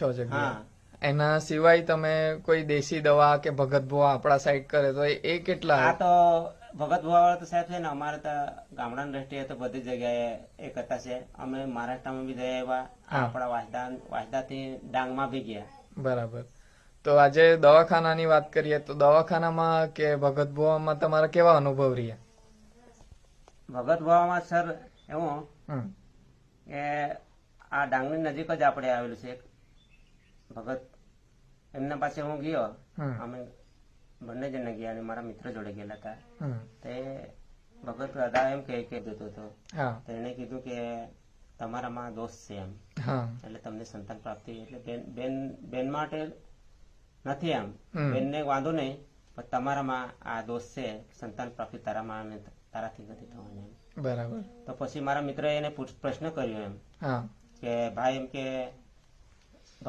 જગ્યાએ. હા એના સિવાય તમે કોઈ દેશી દવા કે ભગત ભુવા આપણા સાઈડ કરે તો એ કેટલા? આ તો ભગત ભુવાવાળા તો સાહેબ છે ને અમારે તો ગામડાની દ્રષ્ટિએ તો બધી જગ્યાએ એ કરતા છે. અમે મહારાષ્ટ્રમાં બી જયા આવ્યા, આપણા વાંસદાથી ડાંગમાં બી ગયા. બરાબર. તો આજે દવાખાનાની વાત કરીએ તો દવાખાનામાં કે ભગત ભુવામાં તમારા કેવા અનુભવ રહ્યા? ભગત ભુવામાં સર એવું હમ. કે આ ડાંગની નજીક જ આપણે આવેલું છે ભગત. એમના પાસે હું ગયો, અમે બંને જણ ગયા અને મારા મિત્ર જોડે ગયેલા હતા. તે ભગત દાદા એમ કહી દેતો હતો, તો એને કીધું કે તમારામાં દોષ છે એમ, એટલે તમને સંતાન પ્રાપ્તિ એટલે બેન માટે નથી એમ, બેનને વાંધો નહીં, પણ તમારામાં આ દોષ છે, સંતાન પ્રાપ્તિ તારામાં તારાથી નથી થવાની એમ. બરાબર. તો પછી મારા મિત્રએ એને પ્રશ્ન કર્યો એમ કે ભાઈ એમ કે